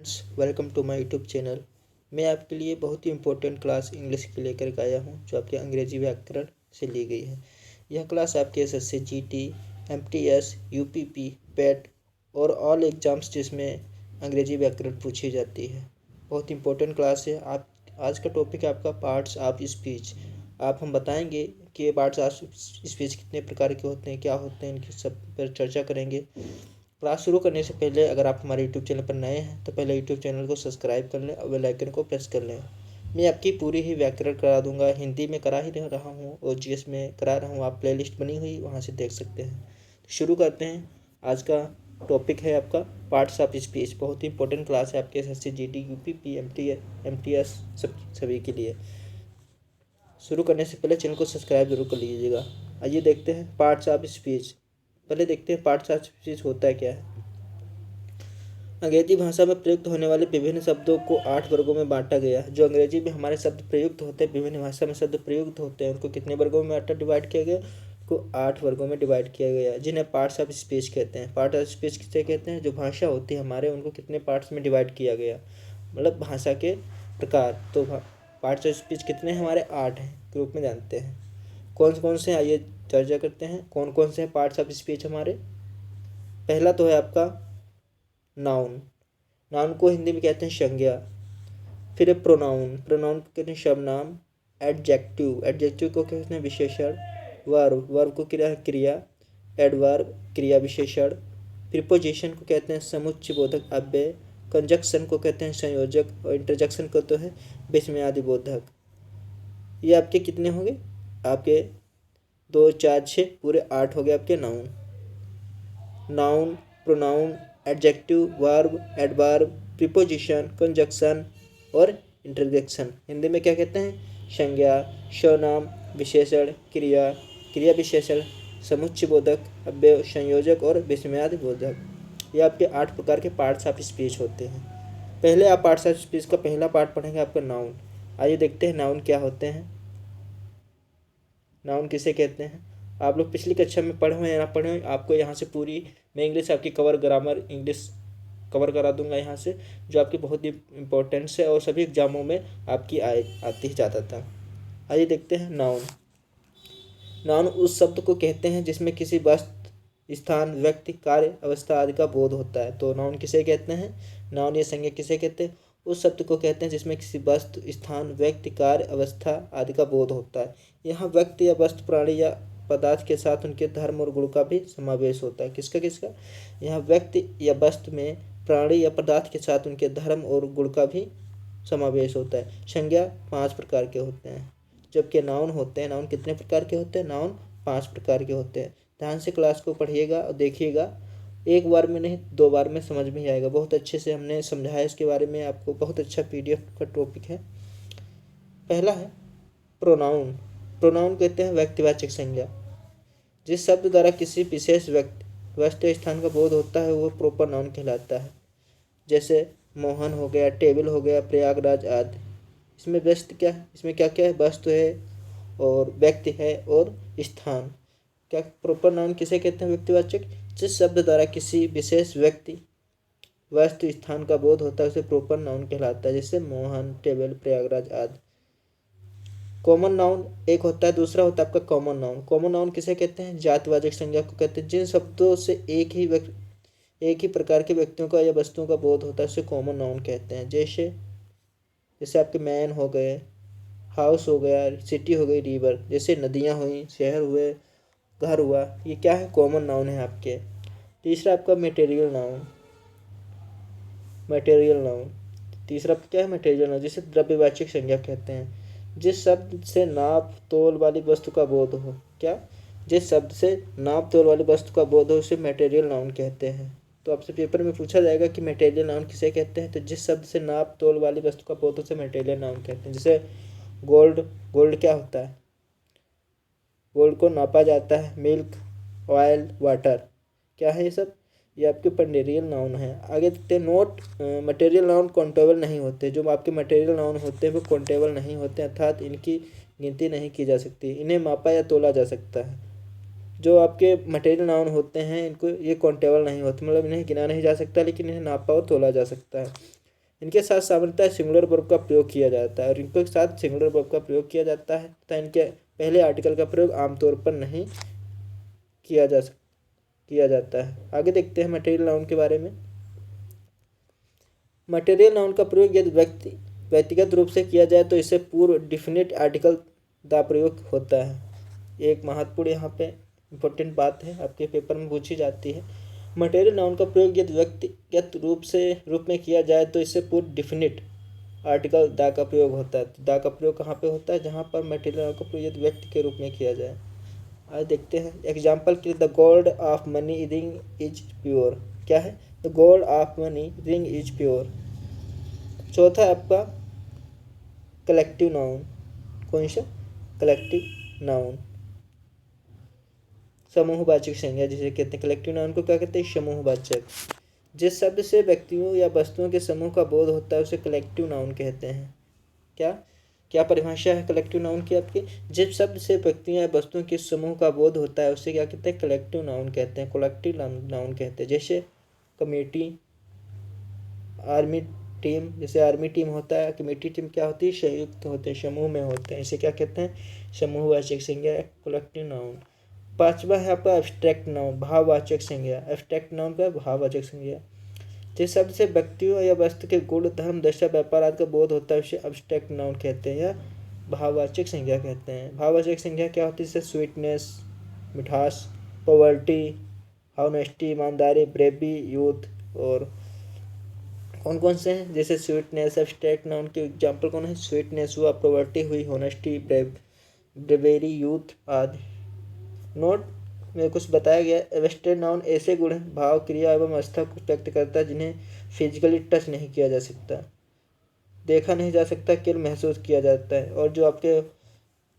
Friends, welcome to my YouTube channel. मैं आपके लिए बहुत ही इम्पोर्टेंट क्लास इंग्लिश की लेकर के आया हूँ जो आपके अंग्रेजी व्याकरण से ली गई है। यह क्लास आपके एसएससी जीटी, एमटीएस, यूपीपी, पेट और ऑल एग्जाम्स जिसमें अंग्रेजी व्याकरण पूछी जाती है, बहुत इंपॉर्टेंट क्लास है। आप आज का टॉपिक है आपका पार्ट्स ऑफ स्पीच। हम बताएंगे कि ये पार्ट्स ऑफ स्पीच कितने प्रकार के होते हैं, क्या होते हैं, इनकी सब पर चर्चा करेंगे। क्लास शुरू करने से पहले अगर आप हमारे यूट्यूब चैनल पर नए हैं तो पहले यूट्यूब चैनल को सब्सक्राइब कर लें और बेल आइकन को प्रेस कर लें। मैं आपकी पूरी ही व्याकरण करा दूंगा, हिंदी में करा ही रहा हूँ और जीएस में करा रहा हूँ। आप प्लेलिस्ट बनी हुई वहाँ से देख सकते हैं। तो शुरू करते हैं। आज का टॉपिक है आपका पार्ट्स ऑफ स्पीच। बहुत ही इंपॉर्टेंट क्लास है आपके एसएससी जीडी, यूपीपी, एमटीएस सभी के लिए। शुरू करने से पहले चैनल को सब्सक्राइब जरूर कर लीजिएगा। आइए देखते हैं पार्ट्स ऑफ स्पीच। पहले देखते हैं पार्ट्स ऑफ स्पीच होता है क्या है। अंग्रेजी भाषा में प्रयुक्त होने वाले विभिन्न शब्दों को 8 वर्गों में बांटा गया है। जो अंग्रेजी में हमारे शब्द प्रयुक्त होते हैं, विभिन्न भाषा में शब्द प्रयुक्त होते हैं, उनको कितने वर्गों में डिवाइड किया गया? को 8 वर्गों में डिवाइड किया गया, जिन्हें पार्ट्स ऑफ स्पीच कहते हैं। पार्ट ऑफ स्पीच किसे कहते हैं? जो भाषा होती है हमारे, उनको कितने पार्ट्स में डिवाइड किया गया, मतलब भाषा के प्रकार। तो पार्ट्स ऑफ स्पीच कितने हमारे? 8 हैं, के रूप में जानते हैं। कौन से? आइए चर्चा करते हैं कौन कौन से हैं पार्ट्स ऑफ स्पीच हमारे। पहला तो है आपका नाउन। नाउन को हिंदी में कहते हैं संज्ञा। फिर है प्रोनाउन। प्रोनाउन को कहते हैं शब्दनाम। एडजेक्टिव। एडजेक्टिव को कहते हैं विशेषण। वर्ब। वर्ब को क्रिया। एडवर्ब क्रिया विशेषण। प्रीपोजिशन को कहते हैं समुच्चय बोधक अव्यय। कंजक्शन को कहते हैं संयोजक। और इंटरजेक्शन को तो है विस्मयादि बोधक। ये आपके कितने हो गए? आपके 2, 4, 6 पूरे 8 हो गए आपके noun. Noun, pronoun, adjective, verb, adverb, preposition, conjunction और इंटरजेक्शन। हिंदी में क्या कहते हैं? संज्ञा, सर्वनाम, विशेषण, क्रिया, क्रिया विशेषण, समुच्चय बोधक अव्यय, संयोजक और विस्मयादि बोधक। ये आपके 8 प्रकार के पार्ट्स ऑफ स्पीच होते हैं। पहले आप पार्ट्स ऑफ स्पीच का पहला पार्ट पढ़ेंगे आपका नाउन। आइए देखते हैं नाउन क्या होते हैं। नाउन किसे कहते हैं? आप लोग पिछली कक्षा में पढ़े हुए या ना पढ़े हुए, आपको यहाँ से पूरी मैं इंग्लिश आपकी ग्रामर इंग्लिश कवर करा दूंगा यहाँ से, जो आपकी बहुत ही इंपॉर्टेंस है और सभी एग्जामों में आपकी आती ही जाता था। आइए देखते हैं नाउन। नाउन उस शब्द को कहते हैं जिसमें किसी वस्तु, स्थान, व्यक्ति, कार्य, अवस्था आदि का बोध होता है। तो नाउन किसे कहते हैं? नाउन या संज्ञा किसे कहते हैं? उस शब्द को कहते हैं जिसमें किसी वस्तु, स्थान, व्यक्ति, कार्य, अवस्था आदि का बोध होता है। यहाँ व्यक्ति या वस्तु, प्राणी या पदार्थ के साथ उनके धर्म और गुण का भी समावेश होता है। किसका किसका? यहाँ व्यक्ति या वस्तु में प्राणी या पदार्थ के साथ उनके धर्म और गुण का भी समावेश होता है। संज्ञा 5 प्रकार के होते हैं, जबकि नाउन होते हैं, नाउन कितने प्रकार के होते हैं? नाउन 5 प्रकार के होते हैं। ध्यान से क्लास को पढ़िएगा और देखिएगा, एक बार में नहीं 2 बार में समझ में ही आएगा। बहुत अच्छे से हमने समझाया इसके बारे में, आपको बहुत अच्छा पीडीएफ का टॉपिक है। पहला है प्रोनाउन। प्रोनाउन कहते हैं व्यक्तिवाचक संज्ञा। जिस शब्द द्वारा किसी विशेष व्यक्ति, वस्तु या स्थान का बोध होता है वो प्रॉपर नाउन कहलाता है। जैसे मोहन हो गया, टेबल हो गया, प्रयागराज आदि। इसमें व्यस्त क्या है? इसमें क्या क्या है? वस्तु है और व्यक्ति है और स्थान। क्या प्रॉपर नाउन किसे कहते हैं? व्यक्तिवाचक। जिस शब्द द्वारा किसी विशेष व्यक्ति, वस्तु, स्थान का बोध होता है उसे प्रॉपर नाउन कहलाता है। जैसे मोहन, टेबल, प्रयागराज आदि। कॉमन नाउन एक होता है, दूसरा होता है आपका कॉमन नाउन। कॉमन नाउन किसे कहते हैं? जातिवाचक संज्ञा को कहते हैं। जिन शब्दों से एक ही प्रकार के व्यक्तियों का या वस्तुओं का बोध होता है उसे कॉमन नाउन कहते हैं। जैसे आपके मैन हो गए, हाउस हो गया, सिटी हो गई, रिवर, जैसे नदियाँ हुई, शहर हुए, घर हुआ, ये क्या है? कॉमन नाउन है आपके। तीसरा आपका मटेरियल नाउन। मटेरियल नाउन तीसरा क्या है? मटेरियल नाउन, जिसे द्रव्यवाचक संज्ञा कहते हैं। जिस शब्द से नाप तोल वाली वस्तु का बोध हो। क्या? जिस शब्द से नाप तोल वाली वस्तु का बोध हो उसे मटेरियल नाउन कहते हैं। तो आपसे पेपर में पूछा जाएगा कि मटेरियल नाउन किसे कहते हैं, तो जिस शब्द से नाप तोल वाली वस्तु का बोध हो उसे मटेरियल नाउन कहते हैं। जैसे गोल्ड। गोल्ड क्या होता है? गोल्ड को नापा जाता है। मिल्क, ऑयल, वाटर, क्या है ये सब? ये आपके मटेरियल नाउन है। आगे देखते हैं नोट। मटेरियल नाउन काउंटेबल नहीं होते। जो आपके मटेरियल नाउन होते हैं वो काउंटेबल नहीं होते, अर्थात इनकी गिनती नहीं की जा सकती, इन्हें मापा या तोला जा सकता है। जो आपके मटेरियल नाउन होते हैं इनको ये काउंटेबल नहीं होते, मतलब इन्हें गिना नहीं जा सकता, लेकिन इन्हें नापा और तोला जा सकता है। इनके साथ सामान्यतः सिंगुलर वर्ब का प्रयोग किया जाता है और इनके साथ सिंगुलर वर्ब का प्रयोग किया जाता है तथा इनके पहले आर्टिकल का प्रयोग आमतौर पर नहीं किया जाता है। आगे देखते हैं मटेरियल नाउन के बारे में। मटेरियल नाउन का प्रयोग यदि व्यक्तिगत रूप से किया जाए तो इससे पूर्व डिफिनिट आर्टिकल का प्रयोग होता है। एक महत्वपूर्ण यहाँ पे इम्पोर्टेंट बात है, आपके पेपर में पूछी जाती है। मटेरियल नाउन का प्रयोग यदि व्यक्तिगत रूप में किया जाए तो इससे पूर्व डिफिनिट आर्टिकल दा का प्रयोग होता है। दा का प्रयोग कहाँ पे होता है? जहाँ पर मटेरियल नाउन का प्रयोग यदि व्यक्ति के रूप में किया जाए। आज देखते हैं एग्जाम्पल के the gold of money ring is pure. क्या है? The gold of money ring is pure. चौथा है आपका कलेक्टिव नाउन। कौन सा? कलेक्टिव नाउन, समूहवाचक संज्ञा जिसे कहते हैं। कलेक्टिव नाउन को क्या कहते हैं? समूहवाचक। जिस शब्द से व्यक्तियों या वस्तुओं के समूह का बोध होता है उसे कलेक्टिव नाउन कहते हैं। क्या क्या परिभाषा है कलेक्टिव नाउन की आपकी? जिस शब्द से व्यक्तियों या वस्तुओं के समूह का बोध होता है उसे क्या कहते हैं? कलेक्टिव नाउन कहते हैं, कलेक्टिव नाउन कहते हैं। जैसे कमेटी, आर्मी टीम। जैसे आर्मी टीम होता है, कमेटी टीम क्या होती है? संयुक्त होते हैं, समूह में होते हैं। इसे क्या कहते हैं? समूहवाचक संज्ञा, कलेक्टिव नाउन। पांचवा है आपका एब्स्ट्रैक्ट नाउन, भाववाचक संज्ञा। एब्स्ट्रैक्ट नाउन का भाववाचक संज्ञा। जिस शब्द से व्यक्तियों या वस्तु के गुण, धर्म, दशा, व्यापार आदि का बोध होता है उसे एब्स्ट्रैक्ट नाउन कहते हैं या भाववाचक संज्ञा कहते हैं। भाववाचक संज्ञा क्या होती है? जैसे स्वीटनेस, मिठास, पॉवर्टी, ऑनेस्टी, ईमानदारी, ब्रेवी, यूथ। और कौन कौन से हैं? जैसे स्वीटनेस, एब्स्ट्रैक्ट नाउन के एग्जाम्पल कौन है? स्वीटनेस हुआ, पॉवर्टी हुई, ऑनेस्टी, ब्रेवेरी, यूथ आदि। नोट में कुछ बताया गया। एब्स्ट्रैक्ट नाउन ऐसे गुण हैं, भाव, क्रिया एवं अवस्था को व्यक्त करता है जिन्हें फिजिकली टच नहीं किया जा सकता, देखा नहीं जा सकता, केवल महसूस किया जाता है। और जो आपके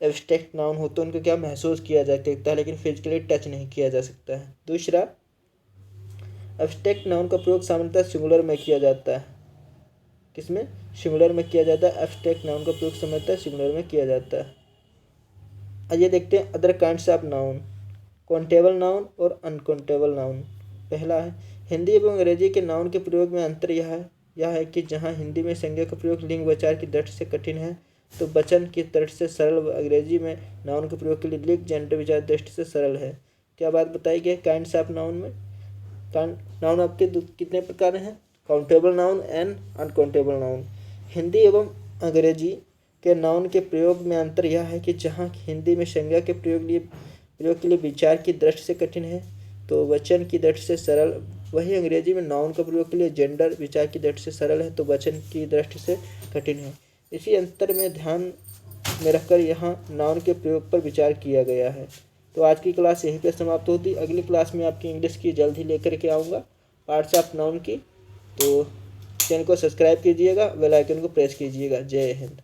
एब्स्ट्रैक्ट नाउन होते हैं उनको क्या महसूस किया जा सकता है लेकिन फिजिकली टच नहीं किया जा सकता है। दूसरा, एब्स्ट्रैक्ट नाउन का प्रयोग सामान्यतः सिंगुलर में किया जाता है। किसमें? सिंगुलर में किया जाता है। एब्स्ट्रैक्ट नाउन का प्रयोग सामान्यतः सिंगुलर में किया जाता है। आइए देखते हैं other kinds of noun, countable noun और अनकाउंटेबल नाउन। पहला है हिंदी एवं अंग्रेजी के नाउन के प्रयोग में अंतर यह है कि जहाँ हिंदी में संज्ञा का प्रयोग लिंग विचार की दृष्टि से कठिन है तो वचन की दृष्टि से सरल। अंग्रेजी में नाउन के प्रयोग के लिए लिंग, जेंडर, विचार दृष्टि से सरल है। क्या बात बताई गई काइंड्स ऑफ नाउन में? नाउन आपके कितने प्रकार हैं? Countable noun and uncountable noun. Hindi एवं अंग्रेजी के नाउन के प्रयोग में अंतर यह है कि जहाँ हिंदी में संज्ञा के प्रयोग के लिए विचार की दृष्टि से कठिन है तो वचन की दृष्टि से सरल, वही अंग्रेजी में नाउन का प्रयोग के लिए जेंडर, विचार की दृष्टि से सरल है तो वचन की दृष्टि से कठिन है। इसी अंतर में ध्यान में रखकर यहाँ नाउन के प्रयोग पर विचार किया गया है। तो आज की क्लास यहीं पे समाप्त होती। अगली क्लास में आपकी इंग्लिश की जल्द ही लेकर के आऊँगा, पार्ट्स ऑफ नाउन की। तो चैनल को सब्सक्राइब कीजिएगा, बेल आइकन को प्रेस कीजिएगा। जय हिंद।